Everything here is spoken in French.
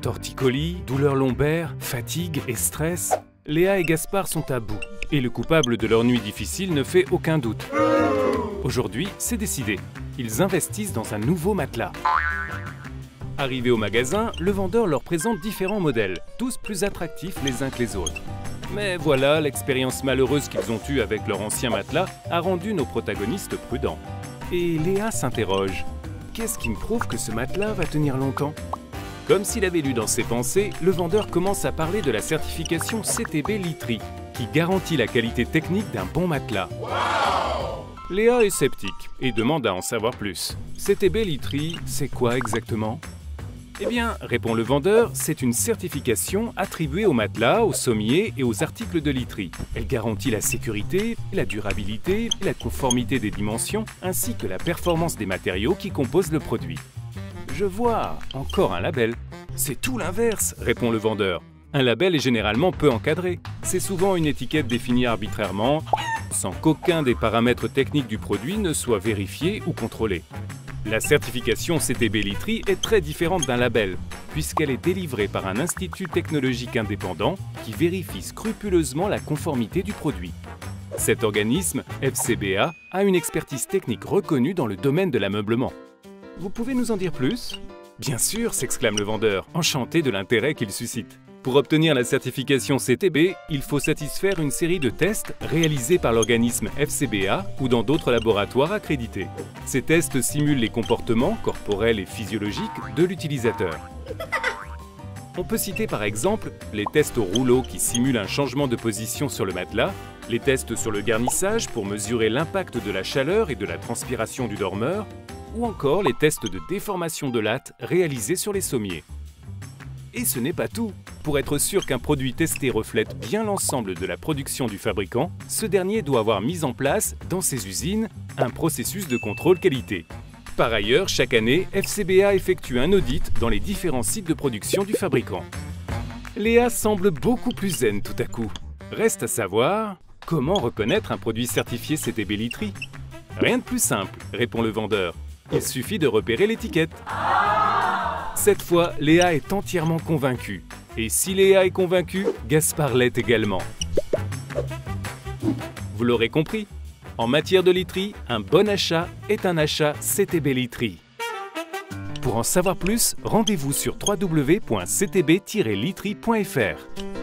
Torticolis, douleurs lombaires, fatigue et stress, Léa et Gaspard sont à bout. Et le coupable de leur nuit difficile ne fait aucun doute. Aujourd'hui, c'est décidé. Ils investissent dans un nouveau matelas. Arrivés au magasin, le vendeur leur présente différents modèles, tous plus attractifs les uns que les autres. Mais voilà, l'expérience malheureuse qu'ils ont eue avec leur ancien matelas a rendu nos protagonistes prudents. Et Léa s'interroge. Qu'est-ce qui me prouve que ce matelas va tenir longtemps? Comme s'il avait lu dans ses pensées, le vendeur commence à parler de la certification CTB Litry, qui garantit la qualité technique d'un bon matelas. Léa est sceptique et demande à en savoir plus. CTB Litry, c'est quoi exactement? Eh bien, répond le vendeur, c'est une certification attribuée aux matelas, aux sommiers et aux articles de literie. Elle garantit la sécurité, la durabilité, la conformité des dimensions, ainsi que la performance des matériaux qui composent le produit. Je vois, encore un label. C'est tout l'inverse, répond le vendeur. Un label est généralement peu encadré. C'est souvent une étiquette définie arbitrairement, sans qu'aucun des paramètres techniques du produit ne soit vérifié ou contrôlé. La certification CTB Litry est très différente d'un label, puisqu'elle est délivrée par un institut technologique indépendant qui vérifie scrupuleusement la conformité du produit. Cet organisme, FCBA, a une expertise technique reconnue dans le domaine de l'ameublement. Vous pouvez nous en dire plus? Bien sûr, s'exclame le vendeur, enchanté de l'intérêt qu'il suscite. Pour obtenir la certification CTB, il faut satisfaire une série de tests réalisés par l'organisme FCBA ou dans d'autres laboratoires accrédités. Ces tests simulent les comportements corporels et physiologiques de l'utilisateur. On peut citer par exemple les tests au rouleau qui simulent un changement de position sur le matelas, les tests sur le garnissage pour mesurer l'impact de la chaleur et de la transpiration du dormeur, ou encore les tests de déformation de latte réalisés sur les sommiers. Et ce n'est pas tout. Pour être sûr qu'un produit testé reflète bien l'ensemble de la production du fabricant, ce dernier doit avoir mis en place, dans ses usines, un processus de contrôle qualité. Par ailleurs, chaque année, FCBA effectue un audit dans les différents sites de production du fabricant. Léa semble beaucoup plus zen tout à coup. Reste à savoir, comment reconnaître un produit certifié CTB Litry? Rien de plus simple, répond le vendeur. Il suffit de repérer l'étiquette. Cette fois, Léa est entièrement convaincue. Et si Léa est convaincue, Gaspard l'est également. Vous l'aurez compris, en matière de literie, un bon achat est un achat CTB Litry. Pour en savoir plus, rendez-vous sur www.ctb-litry.fr.